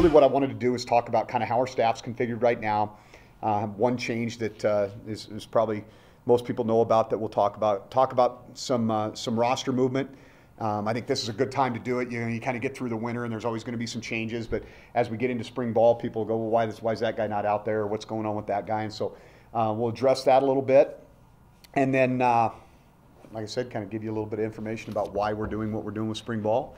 really what I wanted to do is talk about kind of how our staff's configured right now. One change that is probably most people know about that we'll talk about some roster movement. I think this is a good time to do it. You kind of get through the winter, and there's always going to be some changes. But as we get into spring ball, people go, well, why is that guy not out there? What's going on with that guy? And so we'll address that a little bit. And then, like I said, kind of give you a little bit of information about why we're doing what we're doing with spring ball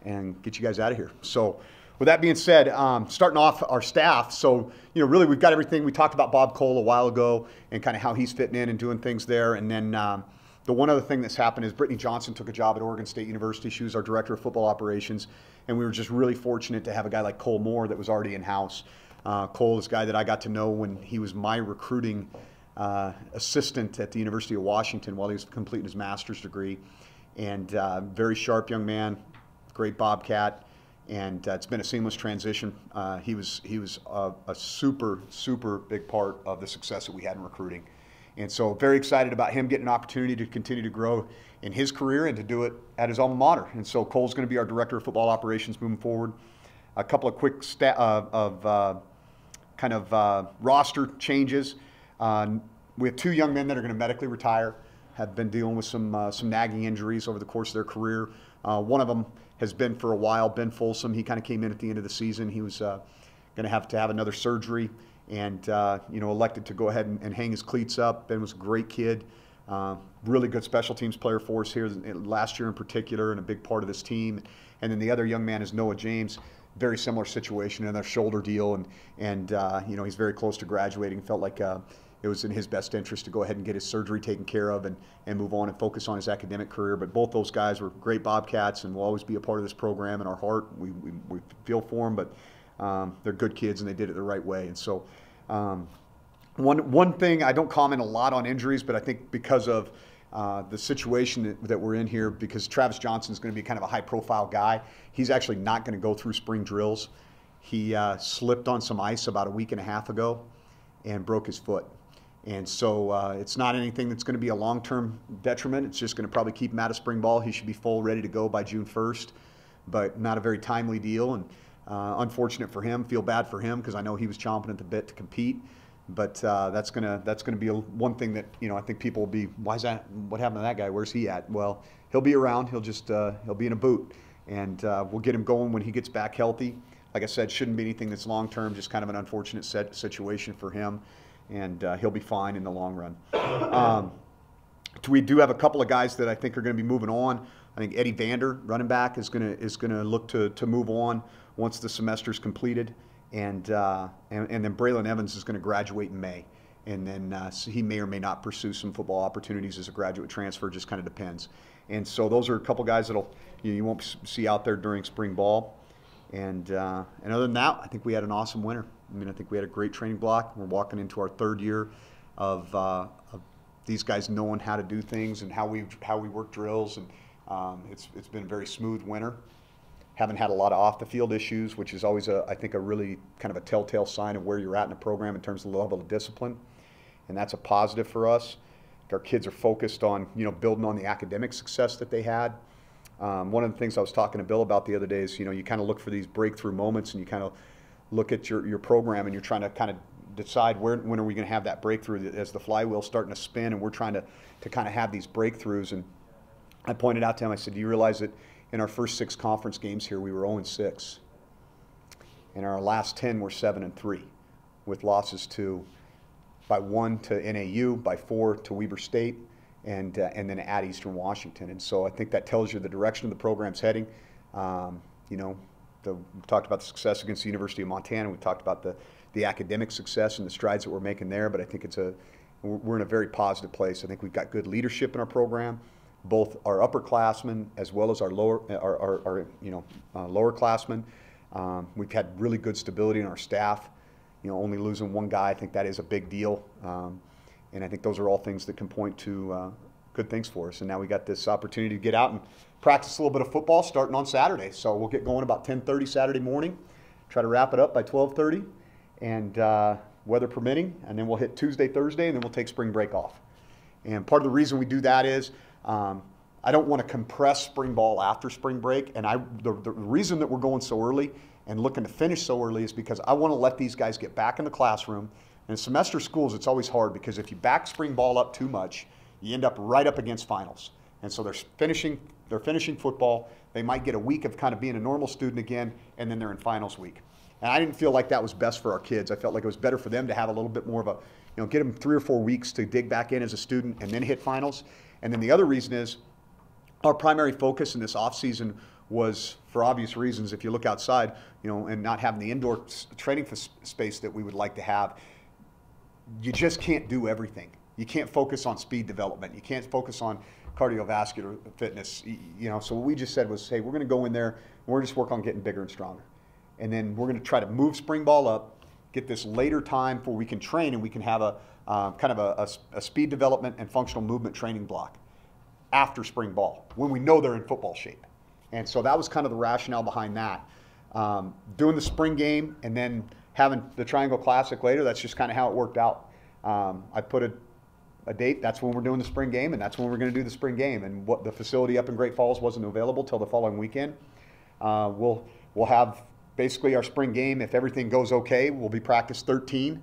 and get you guys out of here. So with that being said, starting off our staff. So, really we've got everything. We talked about Bob Cole a while ago and kind of how he's fitting in and doing things there. And then the one other thing that's happened is Brittany Johnson took a job at Oregon State University. She was our director of football operations. And we were just really fortunate to have a guy like Cole Moore that was already in-house. Cole is a guy that I got to know when he was my recruiting assistant at the University of Washington while he was completing his master's degree. And very sharp young man, great Bobcat. And it's been a seamless transition. He was a super big part of the success that we had in recruiting. And so very excited about him getting an opportunity to continue to grow in his career and to do it at his alma mater. And so Cole's going to be our director of football operations moving forward. A couple of quick roster changes. We have two young men that are going to medically retire, have been dealing with some nagging injuries over the course of their career. One of them has been for a while, Ben Folsom. He kind of came in at the end of the season. He was going to have another surgery and, elected to go ahead and hang his cleats up. Ben was a great kid, really good special teams player for us here last year in particular and a big part of this team. And then the other young man is Noah James. Very similar situation, another shoulder deal. And he's very close to graduating. Felt like it was in his best interest to go ahead and get his surgery taken care of and move on and focus on his academic career. But both those guys were great Bobcats and will always be a part of this program in our heart. We feel for them, but they're good kids and they did it the right way. And so one thing, I don't comment a lot on injuries, but I think because of the situation that we're in here, because Travis Johnson is going to be kind of a high-profile guy, he's actually not going to go through spring drills. He slipped on some ice about a week and a half ago and broke his foot. And so it's not anything that's going to be a long-term detriment. It's just going to probably keep him out of spring ball. He should be full, ready to go by June 1st, but not a very timely deal. And unfortunate for him. Feel bad for him because I know he was chomping at the bit to compete. But that's gonna be one thing that I think people will be. Why is that? What happened to that guy? Where's he at? Well, he'll be around. He'll be in a boot, and we'll get him going when he gets back healthy. Like I said, shouldn't be anything that's long-term. Just kind of an unfortunate situation for him. And he'll be fine in the long run. We do have a couple of guys that I think are going to be moving on. I think Eddie Vander, running back, is going to look to move on once the semester's completed, and then Braylon Evans is going to graduate in May, and then so he may or may not pursue some football opportunities as a graduate transfer. Just kind of depends. And so those are a couple guys that'll you won't see out there during spring ball. And other than that, I think we had an awesome winter. I think we had a great training block. We're walking into our third year of these guys knowing how to do things and how we work drills, and it's been a very smooth winter. Haven't had a lot of off-the-field issues, which is always I think a really kind of a telltale sign of where you're at in the program in terms of the level of discipline, and that's a positive for us. Our kids are focused on building on the academic success that they had. One of the things I was talking to Bill about the other day is you kind of look for these breakthrough moments, and you kind of look at your program, and you're trying to kind of decide when are we going to have that breakthrough as the flywheel's starting to spin, and we're trying to kind of have these breakthroughs. And I pointed out to him, I said, do you realize that in our first 6 conference games here, we were 0-6. In our last 10, we're 7-3, with losses by 1 to NAU, by 4 to Weber State, and then at Eastern Washington. And so I think that tells you the direction of the program's heading. We talked about the success against the University of Montana. We talked about the academic success and the strides that we're making there. But I think we're in a very positive place. I think we've got good leadership in our program, both our upperclassmen as well as our lowerclassmen. We've had really good stability in our staff. Only losing one guy, I think that is a big deal. And I think those are all things that can point to good things for us. And now we got this opportunity to get out and practice a little bit of football starting on Saturday. So we'll get going about 10:30 Saturday morning, try to wrap it up by 12:30, and weather permitting. And then we'll hit Tuesday, Thursday, and then we'll take spring break off. And part of the reason we do that is I don't want to compress spring ball after spring break. And the reason that we're going so early and looking to finish so early is because I want to let these guys get back in the classroom. And in semester schools, it's always hard because if you back spring ball up too much, you end up right up against finals. And so they're finishing football. They might get a week of kind of being a normal student again, and then they're in finals week. And I didn't feel like that was best for our kids. I felt like it was better for them to have a little bit more of a, get them 3 or 4 weeks to dig back in as a student and then hit finals. And then the other reason is our primary focus in this off season was, for obvious reasons, if you look outside, and not having the indoor training space that we would like to have, you just can't do everything. You can't focus on speed development. You can't focus on cardiovascular fitness. So what we just said was, hey, we're going to go in there and we're just work on getting bigger and stronger. And then we're going to try to move spring ball up, get this later time where we can train and we can have a kind of a speed development and functional movement training block after spring ball when we know they're in football shape. And so that was kind of the rationale behind that. Doing the spring game and then having the Triangle Classic later, that's just kind of how it worked out. I put a date, that's when we're doing the spring game, and that's when we're going to do the spring game. And what the facility up in Great Falls wasn't available till the following weekend. We'll have basically our spring game, if everything goes okay, will be practice 13.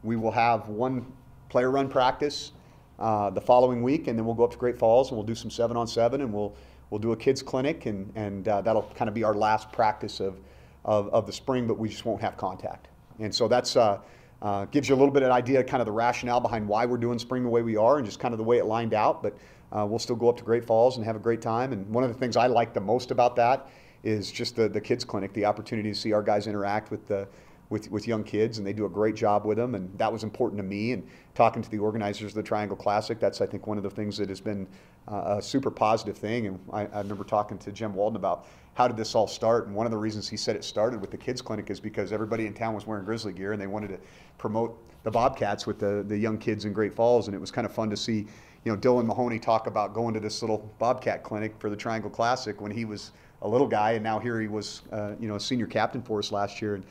We will have 1 player run practice the following week, and then we'll go up to Great Falls and we'll do some 7-on-7, and we'll do a kids clinic, and that'll kind of be our last practice of the spring, but we just won't have contact. And so that's gives you a little bit of an idea, kind of the rationale behind why we're doing spring the way we are, and just kind of the way it lined out. But we'll still go up to Great Falls and have a great time. And one of the things I like the most about that is just the kids clinic, the opportunity to see our guys interact with young kids, and they do a great job with them. And that was important to me. And talking to the organizers of the Triangle Classic, that's, I think, one of the things that has been a super positive thing. And I remember talking to Jim Walden about how did this all start, and one of the reasons he said it started with the kids clinic is because everybody in town was wearing Grizzly gear, and they wanted to promote the Bobcats with the young kids in Great Falls. And it was kind of fun to see, Dylan Mahoney talk about going to this little Bobcat clinic for the Triangle Classic when he was a little guy, and now here he was, a senior captain for us last year,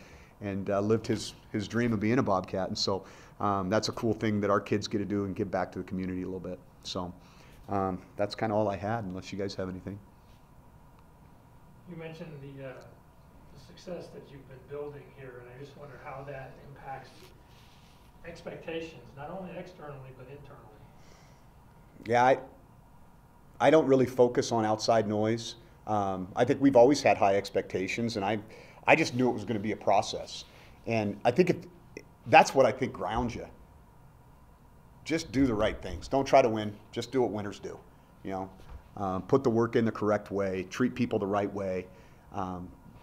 and lived his dream of being a Bobcat. And so that's a cool thing that our kids get to do and give back to the community a little bit. So that's kind of all I had, unless you guys have anything. You mentioned the success that you've been building here, and I just wonder how that impacts expectations, not only externally but internally. Yeah, I don't really focus on outside noise. I think we've always had high expectations, and I just knew it was going to be a process. And I think that's what I think grounds you. Just do the right things. Don't try to win. Just do what winners do. Put the work in the correct way. Treat people the right way.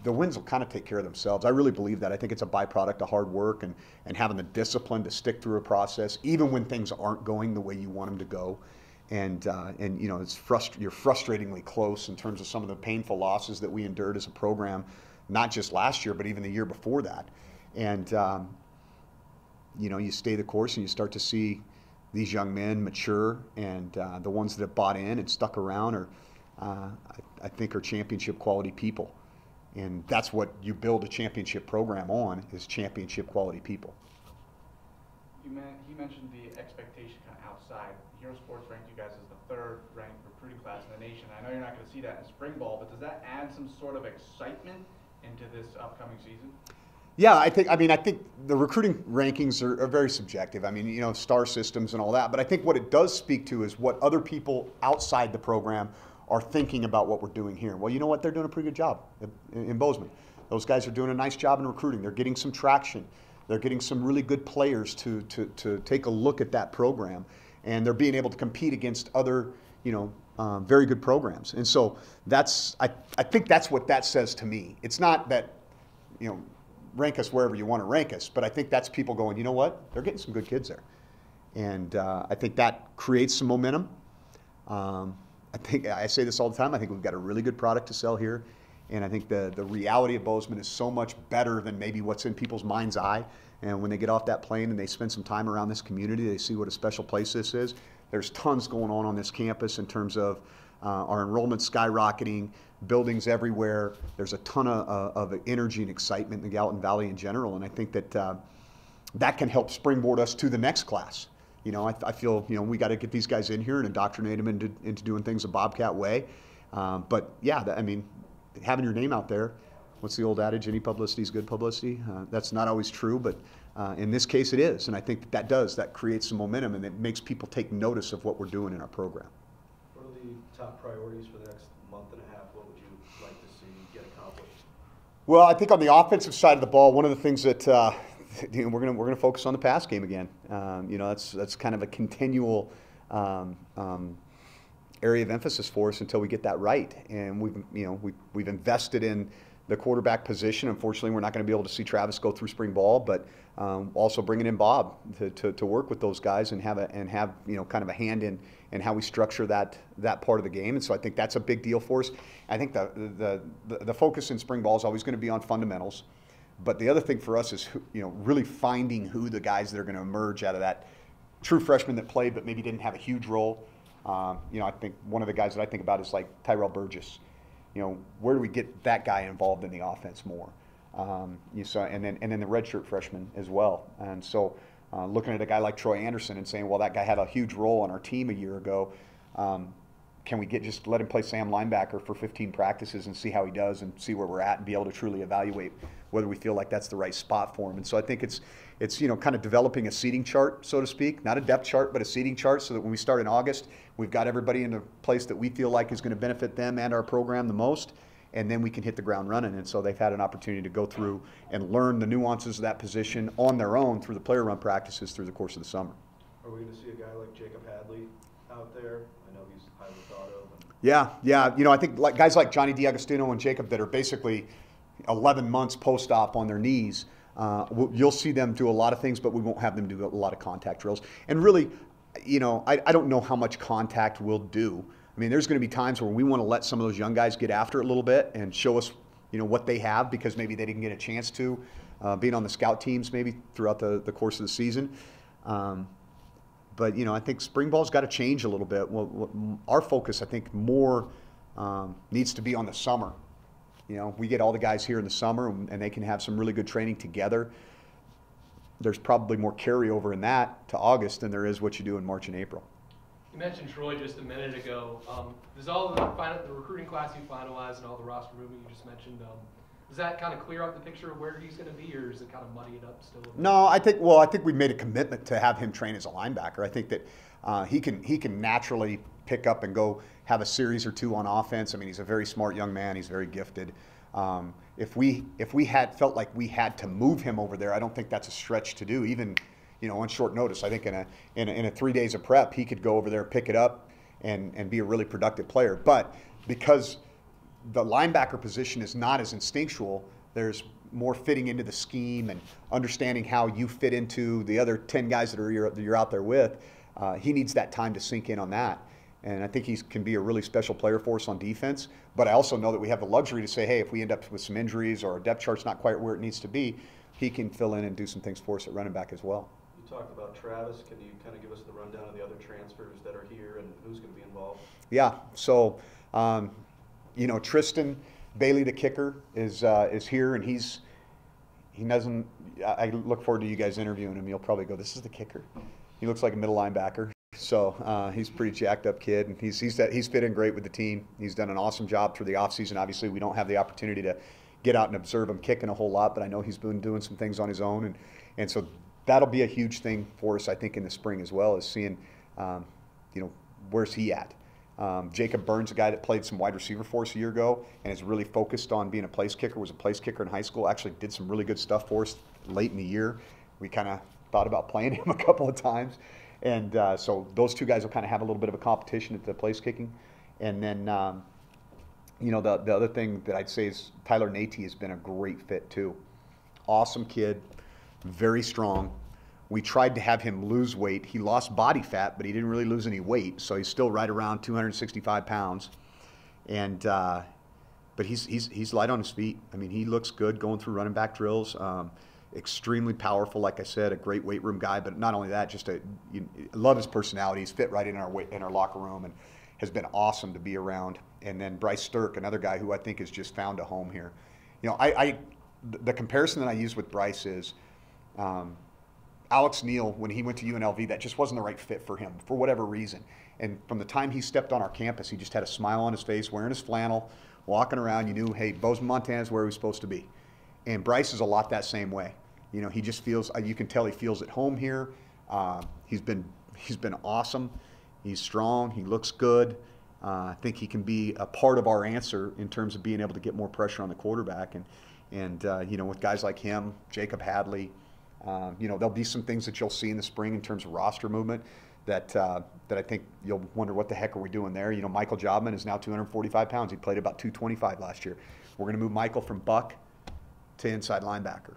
The wins will kind of take care of themselves. I really believe that. I think it's a byproduct of hard work and having the discipline to stick through a process, even when things aren't going the way you want them to go. And you're frustratingly close in terms of some of the painful losses that we endured as a program, not just last year, but even the year before that. And you stay the course, and you start to see these young men mature, and the ones that have bought in and stuck around are, I think, are championship quality people. And that's what you build a championship program on, is championship quality people. You mentioned the expectation kind of outside. Hero Sports ranked you guys as the 3rd ranked recruiting class in the nation. I know you're not going to see that in spring ball, but does that add some sort of excitement into this upcoming season? Yeah, I think the recruiting rankings are very subjective. Star systems and all that. But I think what it does speak to is what other people outside the program are thinking about what we're doing here. Well, you know what? They're doing a pretty good job in Bozeman. Those guys are doing a nice job in recruiting. They're getting some traction. They're getting some really good players to take a look at that program, and they're being able to compete against other, very good programs. And so I think that's what that says to me. It's not that, rank us wherever you want to rank us, but I think that's people going, you know what? They're getting some good kids there. And I think that creates some momentum. I say this all the time. I think we've got a really good product to sell here. And I think the reality of Bozeman is so much better than maybe what's in people's mind's eye. And when they get off that plane and they spend some time around this community, they see what a special place this is. There's tons going on this campus in terms of our enrollment skyrocketing, buildings everywhere. There's a ton of energy and excitement in the Gallatin Valley in general. And I think that that can help springboard us to the next class. You know, I feel, you know, we got to get these guys in here and indoctrinate them into doing things the Bobcat way. But yeah, I mean, having your name out there, what's the old adage? Any publicity is good publicity. That's not always true, but in this case it is. And I think that creates some momentum, and it makes people take notice of what we're doing in our program. What are the top priorities for the next month and a half? What would you like to see get accomplished? Well, I think on the offensive side of the ball, one of the things that you know, we're gonna focus on the pass game again. You know, that's kind of a continual area of emphasis for us until we get that right. And we've invested in the quarterback position. Unfortunately, we're not going to be able to see Travis go through spring ball, but also bringing in Bob to work with those guys and have you know, kind of a hand in how we structure that part of the game. And so I think that's a big deal for us. I think the focus in spring ball is always going to be on fundamentals. But the other thing for us is, you know, really finding who the guys that are going to emerge out of that true freshman that played but maybe didn't have a huge role. You know, I think one of the guys that I think about is like Tyrell Burgess. You know, where do we get that guy involved in the offense more? You saw, and then the redshirt freshman as well. And so, looking at a guy like Troy Anderson and saying, well, that guy had a huge role on our team a year ago. Can we just let him play Sam linebacker for 15 practices and see how he does and see where we're at and be able to truly evaluate whether we feel like that's the right spot for him? And so I think it's you know, kind of developing a seating chart, so to speak, not a depth chart, but a seating chart, so that when we start in August, we've got everybody in a place that we feel like is going to benefit them and our program the most, and then we can hit the ground running. And so they've had an opportunity to go through and learn the nuances of that position on their own through the player run practices through the course of the summer. Are we going to see a guy like Jacob Hadley out there? I know he's highly thought of. Yeah. You know, I think like guys like Johnny DiAgostino and Jacob that are basically 11 months post-op on their knees, you'll see them do a lot of things, but we won't have them do a lot of contact drills. And really, you know, I don't know how much contact we'll do. I mean, there's going to be times where we want to let some of those young guys get after it a little bit and show us, you know, what they have, because maybe they didn't get a chance to, being on the scout teams maybe throughout the course of the season. But, you know, I think spring ball's got to change a little bit. Well, our focus, I think, more needs to be on the summer. You know, we get all the guys here in the summer and they can have some really good training together. There's probably more carryover in that to August than there is what you do in March and April. You mentioned Troy just a minute ago. Does all the recruiting class you finalized and all the roster movement you just mentioned, does that kind of clear up the picture of where he's going to be, or does it kind of muddy it up still? No, I think we made a commitment to have him train as a linebacker. I think that he can naturally pick up and go have a series or two on offense. I mean, he's a very smart young man. He's very gifted. If we had felt like we had to move him over there, I don't think that's a stretch to do, even, you know, on short notice. I think in a 3 days of prep, he could go over there, pick it up, and be a really productive player. But because the linebacker position is not as instinctual, there's more fitting into the scheme and understanding how you fit into the other 10 guys that you're out there with. He needs that time to sink in on that. And I think he can be a really special player for us on defense. But I also know that we have the luxury to say, hey, if we end up with some injuries or our depth chart's not quite where it needs to be, he can fill in and do some things for us at running back as well. You talked about Travis. Can you kind of give us the rundown of the other transfers that are here and who's going to be involved? Yeah. So, you know, Tristan Bailey, the kicker, is here, and he doesn't. I look forward to you guys interviewing him. You'll probably go, this is the kicker. He looks like a middle linebacker. So he's a pretty jacked up kid, and he's fit in great with the team. He's done an awesome job through the offseason. Obviously, we don't have the opportunity to get out and observe him kicking a whole lot, but I know he's been doing some things on his own, and so that'll be a huge thing for us, I think, in the spring as well, as seeing, you know, where's he at. Jacob Burns, a guy that played some wide receiver for us a year ago and is really focused on being a place kicker, was a place kicker in high school, actually did some really good stuff for us late in the year. We kind of thought about playing him a couple of times. And so those two guys will kind of have a little bit of a competition at the place kicking. And then, you know, the other thing that I'd say is Tyler Nate has been a great fit too. Awesome kid, very strong. We tried to have him lose weight. He lost body fat, but he didn't really lose any weight. So he's still right around 265 pounds. And but he's light on his feet. I mean, he looks good going through running back drills. Extremely powerful, like I said, a great weight room guy. But not only that, just love his personality. He's fit right in our locker room and has been awesome to be around. And then Bryce Stirk, another guy who I think has just found a home here. You know, the comparison that I use with Bryce is, Alex Neal, when he went to UNLV, that just wasn't the right fit for him for whatever reason. And from the time he stepped on our campus, he just had a smile on his face, wearing his flannel, walking around. You knew, hey, Bozeman, Montana is where he was supposed to be. And Bryce is a lot that same way. You know, he just feels, you can tell he feels at home here. He's been awesome. He's strong. He looks good. I think he can be a part of our answer in terms of being able to get more pressure on the quarterback. And you know, with guys like him, Jacob Hadley, you know, there'll be some things that you'll see in the spring in terms of roster movement that I think you'll wonder what the heck are we doing there. You know, Michael Jobman is now 245 pounds. He played about 225 last year. We're going to move Michael from buck to inside linebacker.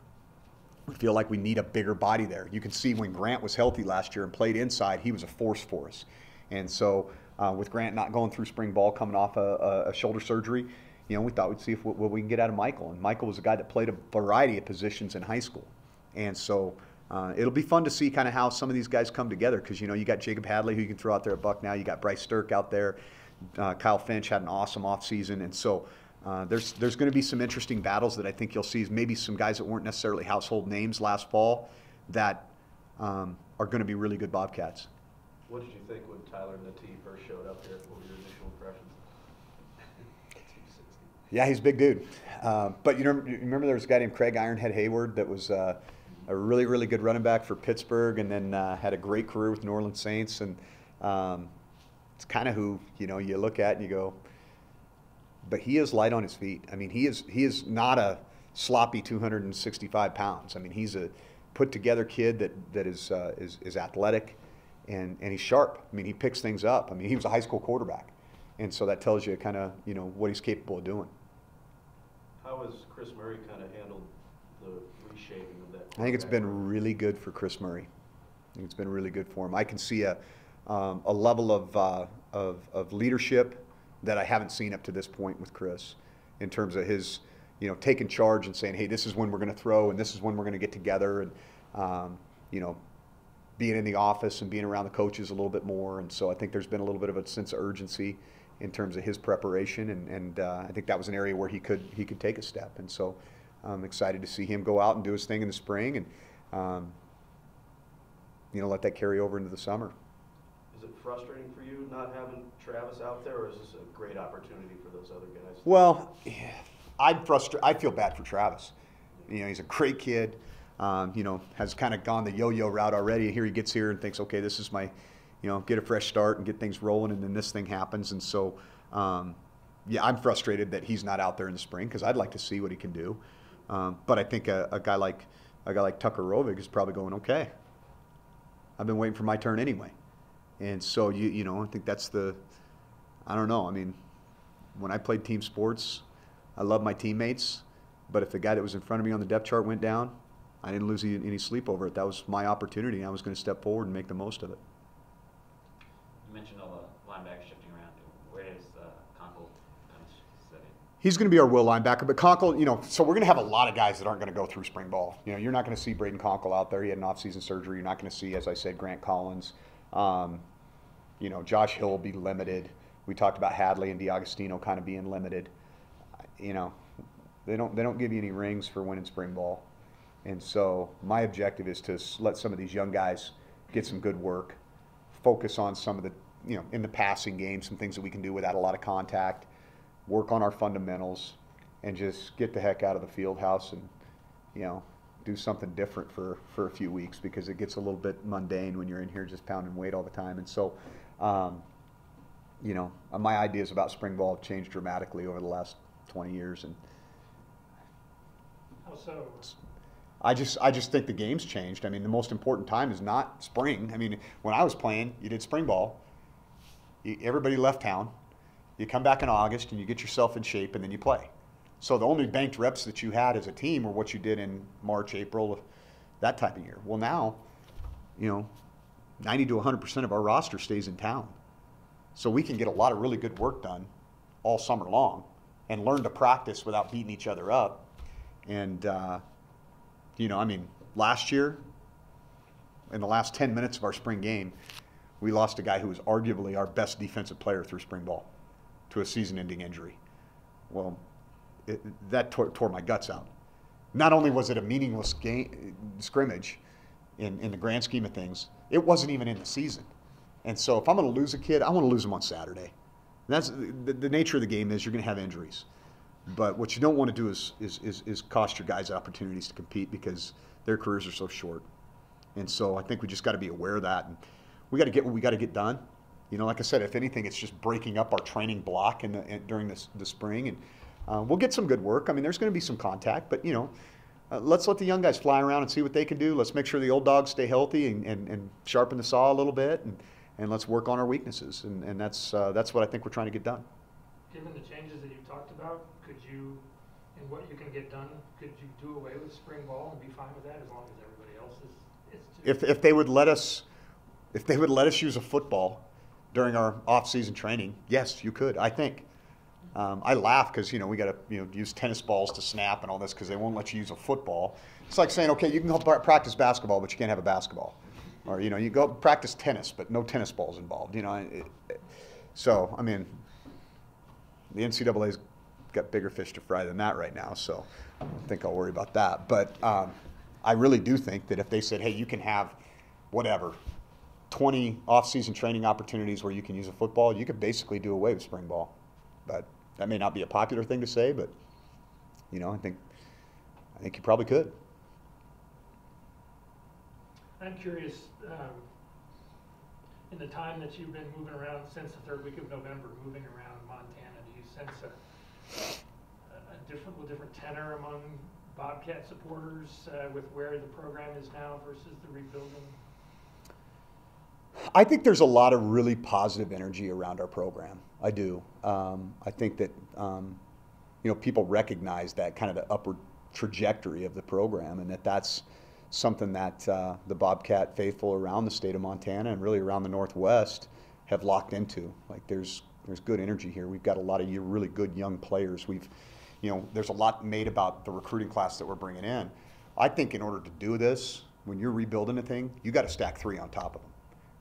We feel like we need a bigger body there. You can see when Grant was healthy last year and played inside, he was a force for us. And so with Grant not going through spring ball, coming off a shoulder surgery, you know, we thought we'd see what we can get out of Michael. And Michael was a guy that played a variety of positions in high school. And so it'll be fun to see kind of how some of these guys come together, because, you know, you got Jacob Hadley, who you can throw out there at buck now. You got Bryce Stirk out there. Kyle Finch had an awesome offseason. And so there's going to be some interesting battles that I think you'll see. Maybe some guys that weren't necessarily household names last fall that are going to be really good Bobcats. What did you think when Tyler Natee first showed up here? What were your initial impressions? Yeah, he's a big dude. But you remember there was a guy named Craig Ironhead Hayward that was a really, really good running back for Pittsburgh, and then had a great career with New Orleans Saints. And it's kind of who, you know, you look at and you go, but he is light on his feet. I mean, he is not a sloppy 265 pounds. I mean, he's a put-together kid that is athletic, and he's sharp. I mean, he picks things up. I mean, he was a high school quarterback, and so that tells you kind of, you know, what he's capable of doing. How has Chris Murray kind of handled the reshaping of that? I think it's been really good for Chris Murray. I think it's been really good for him. I can see a level of leadership that I haven't seen up to this point with Chris, in terms of his, you know, taking charge and saying, hey, this is when we're going to throw, and this is when we're going to get together, and you know, being in the office and being around the coaches a little bit more. And so I think there's been a little bit of a sense of urgency in terms of his preparation, and I think that was an area where he could take a step. And so I'm excited to see him go out and do his thing in the spring, and you know, let that carry over into the summer. Is it frustrating for you not having Travis out there, or is this a great opportunity for those other guys? Well, I feel bad for Travis. You know, he's a great kid. You know, has kind of gone the yo-yo route already. Here he gets here and thinks, okay, this is my, you know, get a fresh start and get things rolling, and then this thing happens. And so, yeah, I'm frustrated that he's not out there in the spring, because I'd like to see what he can do. But I think a guy like Tucker Rovig is probably going, okay, I've been waiting for my turn anyway. And so, you know, I think that's I don't know. I mean, when I played team sports, I love my teammates, but if the guy that was in front of me on the depth chart went down, I didn't lose any sleep over it. That was my opportunity, and I was going to step forward and make the most of it. You mentioned all the linebackers shifting around. Where does Conkle kind of sit in? He's going to be our will linebacker, but Conkle, you know, so we're going to have a lot of guys that aren't going to go through spring ball. You know, you're not going to see Braden Conkle out there. He had an off-season surgery. You're not going to see, as I said, Grant Collins. You know, Josh Hill will be limited. We talked about Hadley and DiAgostino kind of being limited. You know, they don't give you any rings for winning spring ball. And so my objective is to let some of these young guys get some good work, focus on some of the, you know, in the passing game, some things that we can do without a lot of contact, work on our fundamentals, and just get the heck out of the field house and, you know, do something different for a few weeks, because it gets a little bit mundane when you're in here just pounding weight all the time. And so, you know, my ideas about spring ball have changed dramatically over the last 20 years. And How so? I just think the game's changed. I mean, the most important time is not spring. I mean, when I was playing, you did spring ball. Everybody left town. You come back in August and you get yourself in shape, and then you play. So the only banked reps that you had as a team were what you did in March, April, that type of year. Well, now, you know, 90 to 100% of our roster stays in town. So we can get a lot of really good work done all summer long and learn to practice without beating each other up. And, you know, I mean, last year, in the last 10 minutes of our spring game, we lost a guy who was arguably our best defensive player through spring ball to a season-ending injury. Well, that tore my guts out. Not only was it a meaningless game, scrimmage, in the grand scheme of things. It wasn't even in the season. And so if I'm going to lose a kid, I want to lose them on Saturday. And that's the nature of the game is you're going to have injuries. But what you don't want to do is cost your guys opportunities to compete because their careers are so short. And so I think we just got to be aware of that. And we got to get what we got to get done. You know, like I said, if anything, it's just breaking up our training block during the spring. And we'll get some good work. I mean, there's going to be some contact. But, you know, let's let the young guys fly around and see what they can do. Let's make sure the old dogs stay healthy and sharpen the saw a little bit. And let's work on our weaknesses. And that's what I think we're trying to get done. Given the changes that you talked about, could you, and what you can get done, could you do away with spring ball and be fine with that as long as everybody else is? If they would let us use a football during our off-season training, yes, you could. I think. I laugh because we got to use tennis balls to snap and all this because they won't let you use a football. It's like saying, okay, you can go practice basketball, but you can't have a basketball, or you go practice tennis, but no tennis balls involved. So I mean, the NCAA's got bigger fish to fry than that right now, so I don't think I'll worry about that. But I really do think that if they said, hey, you can have whatever 20 off-season training opportunities where you can use a football, you could basically do away with spring ball. But that may not be a popular thing to say, but I think you probably could. I'm curious, in the time that you've been moving around since the third week of November, moving around Montana, do you sense a different tenor among Bobcat supporters with where the program is now versus the rebuilding? I think there's a lot of really positive energy around our program. I do. I think that people recognize that kind of the upward trajectory of the program, and that's something that the Bobcat faithful around the state of Montana and really around the Northwest have locked into. Like there's good energy here. We've got a lot of really good young players. There's a lot made about the recruiting class that we're bringing in. I think in order to do this, when you're rebuilding a thing, you got to stack 3 on top of them.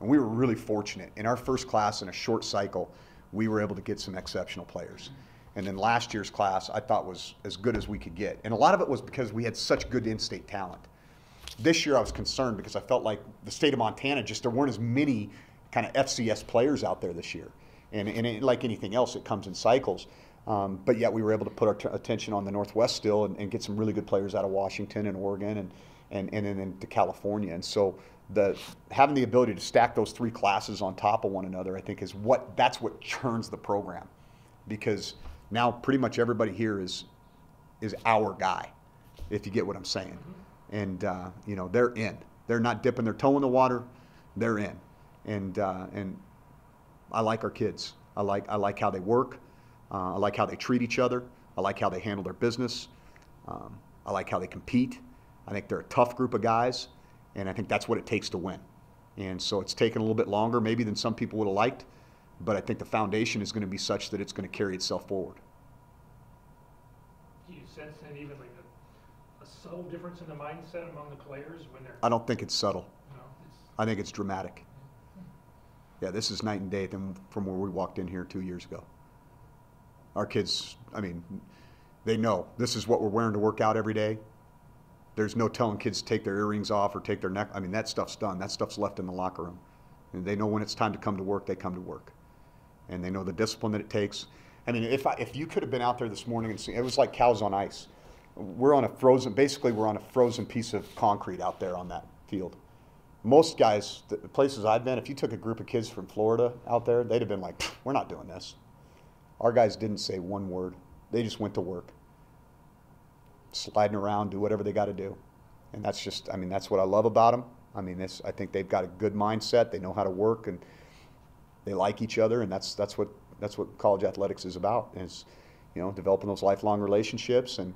And we were really fortunate. In our first class, in a short cycle, we were able to get some exceptional players. And then last year's class, I thought was as good as we could get. And a lot of it was because we had such good in-state talent. This year I was concerned because I felt like the state of Montana, there weren't as many kind of FCS players out there this year. And like anything else, it comes in cycles. But yet we were able to put our attention on the Northwest still and get some really good players out of Washington and Oregon and then into California. And so having the ability to stack those 3 classes on top of one another, I think that's what churns the program, because now pretty much everybody here is our guy, if you get what I'm saying. And they're in. They're not dipping their toe in the water. They're in. And I like our kids. I like how they work. I like how they treat each other. I like how they handle their business. I like how they compete. I think they're a tough group of guys. And I think that's what it takes to win. And so it's taken a little bit longer maybe than some people would have liked, but I think the foundation is going to be such that it's going to carry itself forward. Do you sense then even like a subtle difference in the mindset among the players when they're... I don't think it's subtle. No, I think it's dramatic. Yeah, this is night and day from where we walked in here 2 years ago. Our kids, they know this is what we're wearing to work out every day. There's no telling kids to take their earrings off or take their neck. That stuff's done. That stuff's left in the locker room. And they know when it's time to come to work, they come to work. And they know the discipline that it takes. If you could have been out there this morning and seen, it was like cows on ice. We're on a frozen piece of concrete out there on that field. Most guys, the places I've been, if you took a group of kids from Florida out there, they'd have been like, we're not doing this. Our guys didn't say one word. They just went to work. Sliding around, do whatever they got to do. And that's just, that's what I love about them. I think they've got a good mindset. They know how to work, and they like each other, and that's what college athletics is about, is developing those lifelong relationships and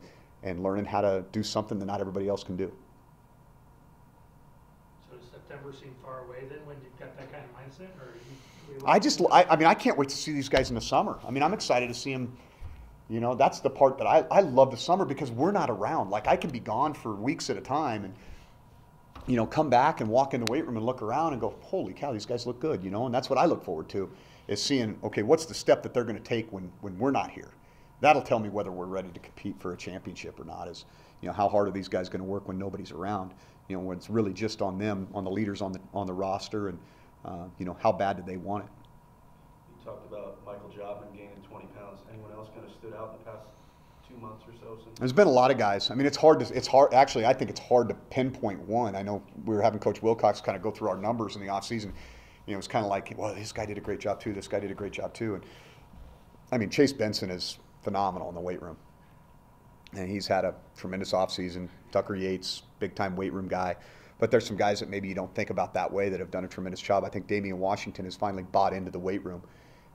learning how to do something that not everybody else can do. So does September seem far away then when you've got that kind of mindset? I can't wait to see these guys in the summer. I'm excited to see them. That's the part that I love the summer, because we're not around. Like, I can be gone for weeks at a time and, come back and walk in the weight room and look around and go, holy cow, these guys look good, and that's what I look forward to, is seeing, okay, what's the step that they're going to take when we're not here? that'll tell me whether we're ready to compete for a championship or not. Is, you know, how hard are these guys going to work when nobody's around? You know, when it's really just on them, on the leaders on the roster, and you know, how bad do they want it? You talked about Michael Jobman gaining 20 pounds. Anyone else kind of stood out in the past 2 months or so? There's been a lot of guys. I mean, it's hard. Actually, I think it's hard to pinpoint one. I know we were having Coach Wilcox kind of go through our numbers in the offseason. You know, it's kind of like, well, this guy did a great job too. This guy did a great job too. And I mean, Chase Benson is phenomenal in the weight room, and he's had a tremendous offseason. Tucker Yates, big-time weight room guy. But there's some guys that maybe you don't think about that way that have done a tremendous job. I think Damian Washington has finally bought into the weight room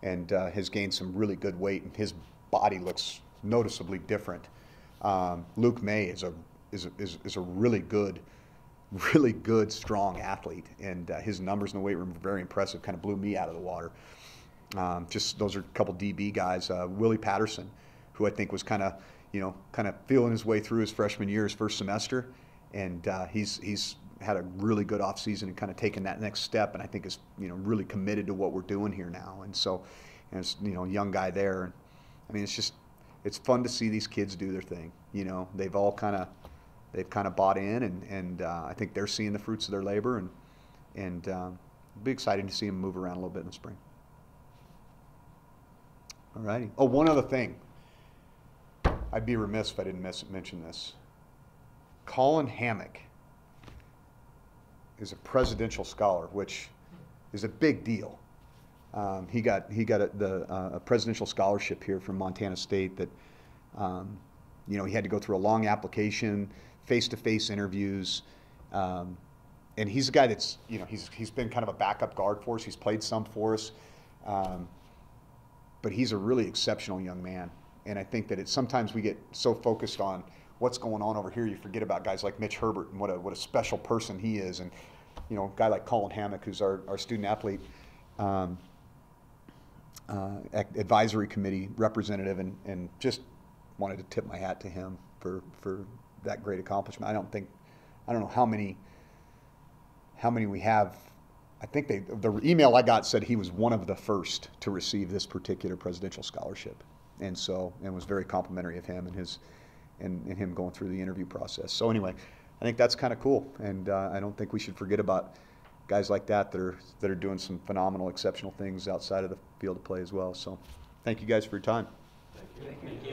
and has gained some really good weight, and his body looks noticeably different. Luke May is a really good, strong athlete, and his numbers in the weight room are very impressive. Kind of blew me out of the water. Just those are a couple DB guys. Willie Patterson, who I think was kind of feeling his way through his freshman year, his first semester, and he's had a really good offseason and kind of taken that next step, and I think is, you know, really committed to what we're doing here now. And so, as you know, young guy there. And I mean, it's fun to see these kids do their thing. You know, they've kind of bought in, and I think they're seeing the fruits of their labor, and it'll be exciting to see them move around a little bit in the spring. All righty. Oh, one other thing. I'd be remiss if I didn't mention this. Colin Hammock is a presidential scholar, which is a big deal. He got a presidential scholarship here from Montana State that, you know, he had to go through a long application, face-to-face interviews, and he's a guy that's, you know, he's been kind of a backup guard for us. He's played some for us, but he's a really exceptional young man. And I think that sometimes we get so focused on what's going on over here, you forget about guys like Mitch Herbert and what a special person he is. And, you know, a guy like Colin Hammock, who's our student athlete advisory committee representative, and just wanted to tip my hat to him for that great accomplishment. I don't know how many we have. I think the email I got said he was one of the first to receive this particular presidential scholarship. And was very complimentary of him and him going through the interview process. So anyway, I think that's kind of cool, and I don't think we should forget about guys like that are doing some phenomenal, exceptional things outside of the field of play as well. So thank you guys for your time. Thank you. Thank you.